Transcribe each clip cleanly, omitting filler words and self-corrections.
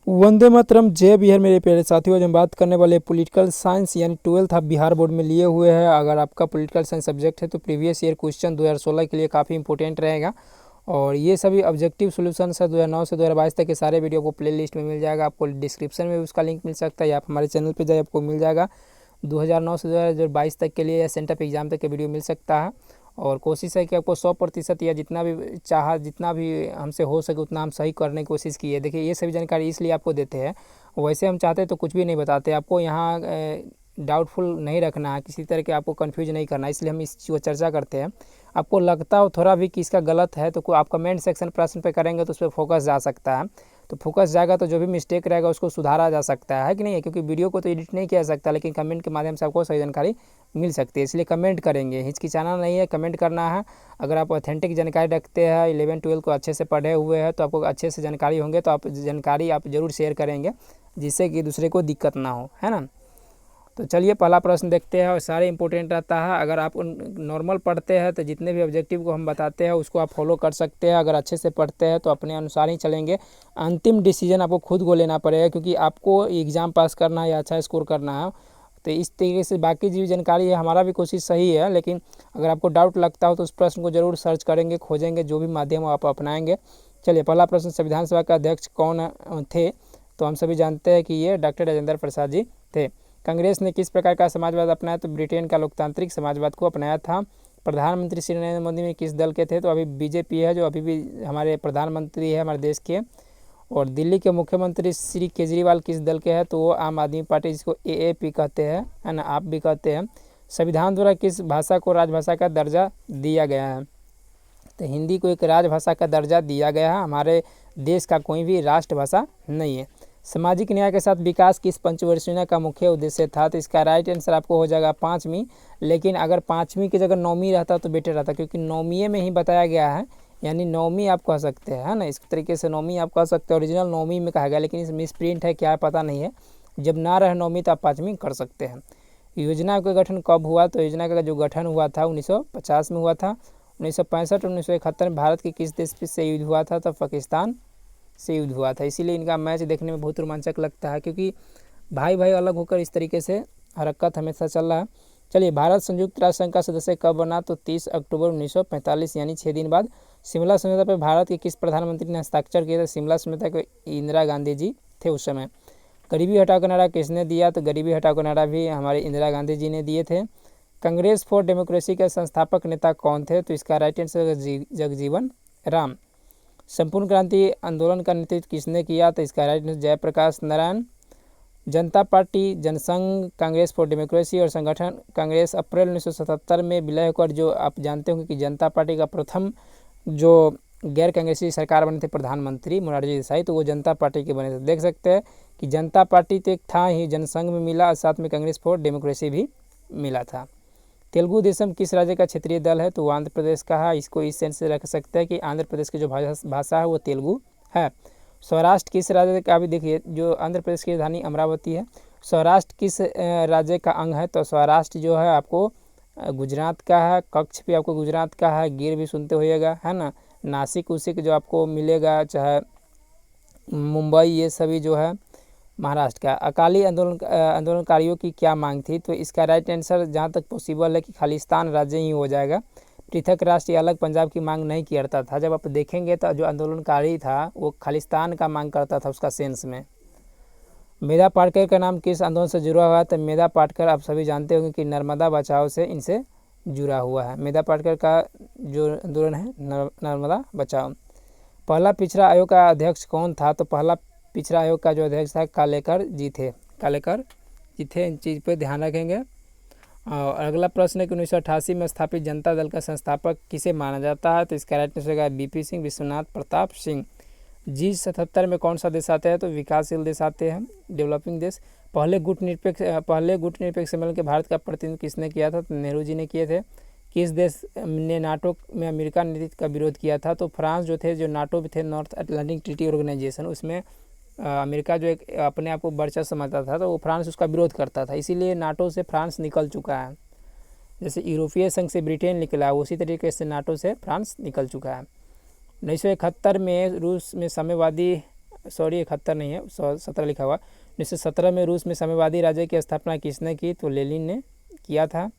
वंदे मातरम, जय बिहार। मेरे प्यारे साथियों, आज हम बात करने वाले पॉलिटिकल साइंस यानी 12th आप बिहार बोर्ड में लिए हुए हैं। अगर आपका पॉलिटिकल साइंस सब्जेक्ट है तो प्रीवियस ईयर क्वेश्चन 2016 के लिए काफ़ी इंपॉर्टेंट रहेगा। और ये सभी ऑब्जेक्टिव सॉल्यूशन है 2009 से 2022 तक के सारे वीडियो को प्लेलिस्ट में मिल जाएगा। आपको डिस्क्रिप्शन में भी उसका लिंक मिल सकता है या आप हमारे चैनल पर जाए, आपको मिल जाएगा। 2009 से 2022 तक के लिए या सेंटर एग्जाम तक के वीडियो मिल सकता है। और कोशिश है कि आपको 100% या जितना भी हमसे हो सके उतना हम सही करने की कोशिश की है। देखिए, ये सभी जानकारी इसलिए आपको देते हैं, वैसे हम चाहते तो कुछ भी नहीं बताते आपको। यहाँ डाउटफुल नहीं रखना है, किसी तरह के आपको कंफ्यूज नहीं करना है, इसलिए हम इस चीज़ को चर्चा करते हैं। आपको लगता हो थोड़ा भी कि इसका गलत है तो आप कमेंट सेक्शन प्रश्न पे करेंगे तो उस पर फोकस जा सकता है। तो फोकस जाएगा तो जो भी मिस्टेक रहेगा उसको सुधारा जा सकता है कि नहीं है, क्योंकि वीडियो को तो एडिट नहीं किया जा सकता, लेकिन कमेंट के माध्यम से आपको सही जानकारी मिल सकती है। इसलिए कमेंट करेंगे, हिचकिचाना नहीं है, कमेंट करना है। अगर आप ऑथेंटिक जानकारी रखते हैं, 11-12 को अच्छे से पढ़े हुए हैं, तो आपको अच्छे से जानकारी होंगे, तो आप जानकारी आप ज़रूर शेयर करेंगे जिससे कि दूसरे को दिक्कत ना हो, है ना। तो चलिए पहला प्रश्न देखते हैं, और सारे इंपॉर्टेंट रहता है। अगर आप नॉर्मल पढ़ते हैं तो जितने भी ऑब्जेक्टिव को हम बताते हैं उसको आप फॉलो कर सकते हैं। अगर अच्छे से पढ़ते हैं तो अपने अनुसार ही चलेंगे। अंतिम डिसीजन आपको खुद को लेना पड़ेगा, क्योंकि आपको एग्ज़ाम पास करना है या अच्छा स्कोर करना है। तो इस तरीके से बाकी जो जानकारी है, हमारा भी कोशिश सही है, लेकिन अगर आपको डाउट लगता हो तो उस प्रश्न को जरूर सर्च करेंगे, खोजेंगे, जो भी माध्यम आप अपनाएंगे। चलिए पहला प्रश्न, संविधान सभा के अध्यक्ष कौन थे? तो हम सभी जानते हैं कि ये डॉक्टर राजेंद्र प्रसाद जी थे। कांग्रेस ने किस प्रकार का समाजवाद अपनाया? तो ब्रिटेन का लोकतांत्रिक समाजवाद को अपनाया था। प्रधानमंत्री श्री नरेंद्र मोदी में किस दल के थे? तो अभी बीजेपी है, जो अभी भी हमारे प्रधानमंत्री है हमारे देश के। और दिल्ली के मुख्यमंत्री श्री केजरीवाल किस दल के हैं? तो वो आम आदमी पार्टी, जिसको एएपी कहते हैं, है ना, आप भी कहते हैं। संविधान द्वारा किस भाषा को राजभाषा का दर्जा दिया गया है? तो हिंदी को एक राजभाषा का दर्जा दिया गया है। हमारे देश का कोई भी राष्ट्रभाषा नहीं है। सामाजिक न्याय के साथ विकास किस पंचवर्षीय योजना का मुख्य उद्देश्य था? तो इसका राइट आंसर आपको हो जाएगा 5वीं। लेकिन अगर 5वीं की जगह 9वीं रहता तो बेटर रहता, क्योंकि 9वीं में ही बताया गया है, यानी 9वीं आप कह सकते हैं, है ना। इस तरीके से 9वीं आप कह सकते हैं, ओरिजिनल 9वीं में कहा गया, लेकिन इस मिस प्रिंट है क्या पता नहीं है। जब ना रहे 9वीं तो आप 5वीं कर सकते हैं। योजना का गठन कब हुआ? तो योजना का जो गठन हुआ था 1950 में हुआ था। 1965 और 1971 में भारत के किस देश से युद्ध हुआ था? तो पाकिस्तान से युद्ध हुआ था। इसीलिए इनका मैच देखने में बहुत रोमांचक लगता है, क्योंकि भाई भाई अलग होकर इस तरीके से हरकत हमेशा चल रहा है। चलिए, भारत संयुक्त राष्ट्र संघ का सदस्य कब बना? तो 30 अक्टूबर 1945, यानी 6 दिन बाद। शिमला समझौता पर भारत के किस प्रधानमंत्री ने हस्ताक्षर किए थे? शिमला समझौता को इंदिरा गांधी जी थे उस समय। गरीबी हटाओ का नारा किसने दिया? तो गरीबी हटाओ का नारा भी हमारे इंदिरा गांधी जी ने दिए थे। कांग्रेस फॉर डेमोक्रेसी के संस्थापक नेता कौन थे? तो इसका राइट आंसर जगजीवन राम। संपूर्ण क्रांति आंदोलन का नेतृत्व किसने किया? तो इसका right answer Jayaprakash Narayan. Janata Party, Jana Sangh, Congress for democracy और संगठन कांग्रेस अप्रैल 1977 में विलय होकर, जो आप जानते होंगे कि जनता पार्टी का प्रथम जो गैर कांग्रेसी सरकार बने थे प्रधानमंत्री मोरारजी देसाई, तो वो जनता पार्टी के बने थे। देख सकते हैं कि जनता पार्टी तो एक था ही, जनसंघ में मिला और साथ में कांग्रेस फॉर डेमोक्रेसी भी मिला था। तेलुगु देशम किस राज्य का क्षेत्रीय दल है? तो वो आंध्र प्रदेश का है। इसको इस सेंस से रख सकते हैं कि आंध्र प्रदेश की जो भाषा है वो तेलुगु है। स्वराष्ट्र किस राज्य का? भी देखिए, जो आंध्र प्रदेश की राजधानी अमरावती है। स्वराष्ट्र किस राज्य का अंग है? तो स्वराष्ट्र जो है आपको गुजरात का है। कच्छ भी आपको गुजरात का है। गिर भी सुनते होइएगा, है ना। नासिक उसिक जो आपको मिलेगा, चाहे मुंबई, ये सभी जो है महाराष्ट्र का। अकाली आंदोलनकारियों की क्या मांग थी? तो इसका राइट आंसर जहाँ तक पॉसिबल है कि खालिस्तान राज्य ही हो जाएगा। पृथक राष्ट्र या अलग पंजाब की मांग नहीं करता था। जब आप देखेंगे तो जो आंदोलनकारी था वो खालिस्तान का मांग करता था उसका सेंस में। मेधा पाटकर का नाम किस आंदोलन से जुड़ा हुआ है? तो मेधा पाटकर आप सभी जानते होंगे कि नर्मदा बचाओ से इनसे जुड़ा हुआ है। मेधा पाटकर का जो आंदोलन है नर्मदा बचाओ। पहला पिछड़ा आयोग का अध्यक्ष कौन था? तो पहला पिछड़ा आयोग का जो अध्यक्ष था कालेकर जी थे। कालेकर जी थे, इन चीज़ पे ध्यान रखेंगे। और अगला प्रश्न है कि 1988 में स्थापित जनता दल का संस्थापक किसे माना जाता है? तो इसका राइट आंसर है बीपी सिंह, विश्वनाथ प्रताप सिंह। G77 में कौन सा देश आते हैं? तो विकासशील देश आते हैं, डेवलपिंग देश। पहले गुट निरपेक्ष सम्मेलन के भारत का प्रतिनिधित्व किसने किया था? तो नेहरू जी ने किए थे। किस देश ने नाटो में अमेरिका नीति का विरोध किया था? तो फ्रांस जो थे, जो नाटो थे, नॉर्थ अटलांटिक ट्रीटी ऑर्गेनाइजेशन, उसमें अमेरिका जो एक अपने आप को वर्चस्व समझता था, तो वो फ्रांस उसका विरोध करता था। इसीलिए नाटो से फ्रांस निकल चुका है। जैसे यूरोपीय संघ से ब्रिटेन निकला, उसी तरीके से नाटो से फ्रांस निकल चुका है। 1971 में रूस में साम्यवादी सॉरी 71 नहीं है, 17 लिखा हुआ। 1917 में रूस में साम्यवादी राज्य की स्थापना किसने की? तो लेनिन ने किया था।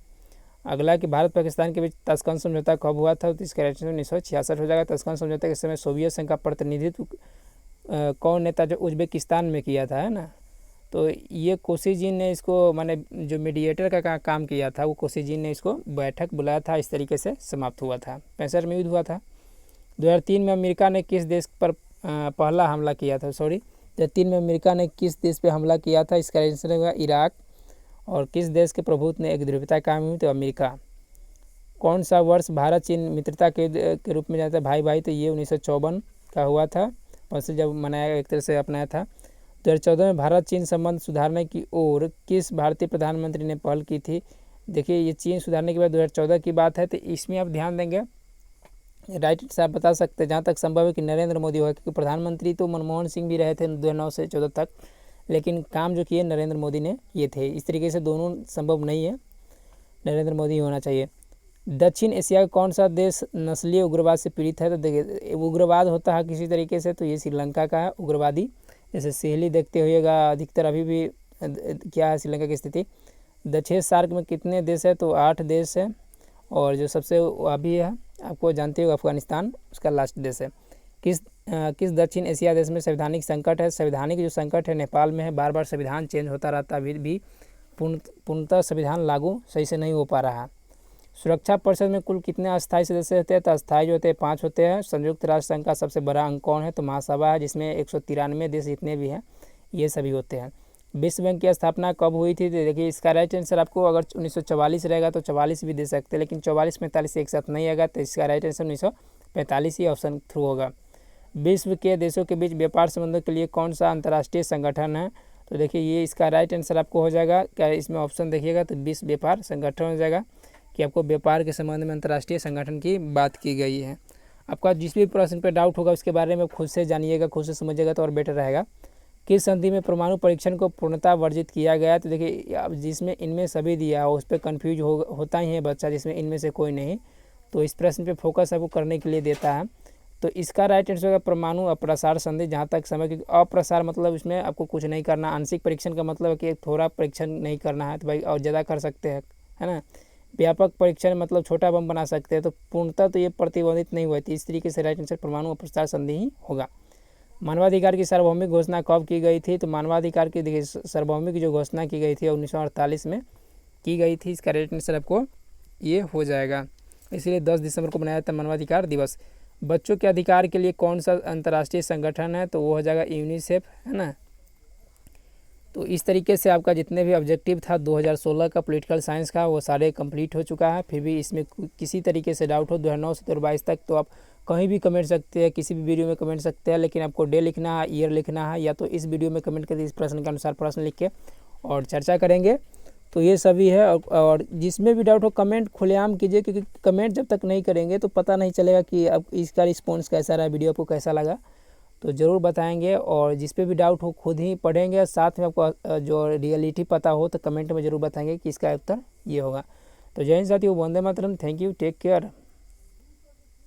अगला कि भारत पाकिस्तान के बीच ताशकंद समझौता कब हुआ था? तो इसका राइट आंसर 1966 हो जाएगा। ताशकंद समझौते के समय सोवियत संघ का प्रतिनिधित्व कौन नेता जो उज्बेकिस्तान में किया था, है ना? तो ये कोसिजिन ने इसको, माने जो मीडिएटर का काम किया था वो कोसिजिन ने इसको बैठक बुलाया था, इस तरीके से समाप्त हुआ था। 65 में युद्ध हुआ था। 2003 में अमेरिका ने किस देश पर पहला हमला किया था? सॉरी 2003 में अमेरिका ने किस देश पर हमला किया था? इसका आंसर होगा इराक। और किस देश के प्रभुत्व में एक ध्रुवीयता कायम हुई? तो अमेरिका। कौन सा वर्ष भारत चीन मित्रता के रूप में जाता है भाई भाई? तो ये 1954 का हुआ था, वर्ष जब मनाया, एक तरह से अपनाया था। 2014 में भारत चीन संबंध सुधारने की ओर किस भारतीय प्रधानमंत्री ने पहल की थी? देखिए ये चीन सुधारने के बाद 2014 की बात है, तो इसमें आप ध्यान देंगे, राइट से आप बता सकते हैं जहाँ तक संभव है कि नरेंद्र मोदी होगा, क्योंकि प्रधानमंत्री तो मनमोहन सिंह भी रहे थे 2009 से 14 तक, लेकिन काम जो किए नरेंद्र मोदी ने किए थे। इस तरीके से दोनों संभव नहीं है, नरेंद्र मोदी होना चाहिए। दक्षिण एशिया का कौन सा देश नस्लीय उग्रवाद से पीड़ित है? तो देखिए उग्रवाद होता है किसी तरीके से, तो ये श्रीलंका का है उग्रवादी। जैसे सहेली देखते होइएगा, अधिकतर अभी भी क्या है श्रीलंका की स्थिति। दक्षिण सार्क में कितने देश है? तो 8 देश है, और जो सबसे अभी है आपको जानते हो अफगानिस्तान, उसका लास्ट देश है। किस दक्षिण एशिया देश में संवैधानिक संकट है? संवैधानिक जो संकट है नेपाल में है, बार बार संविधान चेंज होता रहता है, अभी भी पूर्णतः संविधान लागू सही से नहीं हो पा रहा है। सुरक्षा परिषद में कुल कितने अस्थायी सदस्य होते हैं? तो अस्थायी जो होते हैं 5 होते हैं। संयुक्त राष्ट्र संघ का सबसे बड़ा अंग कौन है? तो महासभा है, जिसमें 193 देश जितने भी हैं ये सभी होते हैं। विश्व बैंक की स्थापना कब हुई थी? तो देखिए इसका राइट आंसर आपको अगर 1944 रहेगा तो 44 भी दे सकते हैं, लेकिन 44-45 एक साथ नहीं आएगा, तो इसका राइट आंसर 1945 ही ऑप्शन थ्रू होगा। विश्व के देशों के बीच व्यापार संबंधों के लिए कौन सा अंतर्राष्ट्रीय संगठन है? तो देखिए ये इसका राइट आंसर आपको हो जाएगा, क्या इसमें ऑप्शन देखिएगा तो विश्व व्यापार संगठन हो जाएगा, कि आपको व्यापार के संबंध में अंतर्राष्ट्रीय संगठन की बात की गई है। आपका जिस भी प्रश्न पर डाउट होगा उसके बारे में खुद से जानिएगा, खुद से समझिएगा तो और बेटर रहेगा। किस संधि में परमाणु परीक्षण को पूर्णतः वर्जित किया गया? तो देखिए अब जिसमें इनमें सभी दिया हो उस पर कन्फ्यूज होता ही है बच्चा, जिसमें इनमें से कोई नहीं, तो इस प्रश्न पे फोकस आपको करने के लिए देता है। तो इसका राइट आंसर होगा परमाणु अप्रसार संधि। जहाँ तक समय की अप्रसार मतलब इसमें आपको कुछ नहीं करना, आंशिक परीक्षण का मतलब है कि थोड़ा परीक्षण नहीं करना है तो भाई और ज़्यादा कर सकते हैं, है ना। व्यापक परीक्षण मतलब छोटा बम बना सकते हैं, तो पूर्णतः तो ये प्रतिबंधित नहीं हुआ थी। इस तरीके से राइट आंसर परमाणु अप्रसार संधि ही होगा। मानवाधिकार की सार्वभौमिक घोषणा कब की गई थी? तो मानवाधिकार की देखिए सार्वभौमिक जो घोषणा की गई थी 1948 में की गई थी। इसका राइट आंसर आपको ये हो जाएगा, इसीलिए 10 दिसंबर को मनाया जाता है मानवाधिकार दिवस। बच्चों के अधिकार के लिए कौन सा अंतर्राष्ट्रीय संगठन है? तो वो हो जाएगा यूनिसेफ, है ना। तो इस तरीके से आपका जितने भी ऑब्जेक्टिव था 2016 का पॉलिटिकल साइंस का वो सारे कंप्लीट हो चुका है। फिर भी इसमें किसी तरीके से डाउट हो 2009 से 2022 तक तो आप कहीं भी कमेंट सकते हैं, किसी भी वीडियो में कमेंट सकते हैं, लेकिन आपको डे लिखना है, ईयर लिखना है, या तो इस वीडियो में कमेंट करके इस प्रश्न के अनुसार प्रश्न लिख के और चर्चा करेंगे। तो ये सभी है, और जिसमें भी डाउट हो कमेंट खुलेआम कीजिए, क्योंकि कमेंट जब तक नहीं करेंगे तो पता नहीं चलेगा कि अब इसका रिस्पॉन्स कैसा रहा, वीडियो आपको कैसा लगा। तो ज़रूर बताएंगे, और जिस पे भी डाउट हो खुद ही पढ़ेंगे, साथ में आपको जो रियलिटी पता हो तो कमेंट में ज़रूर बताएंगे कि इसका उत्तर ये होगा। तो जय हिंद साथियों, Vande Mataram, thank you, take care.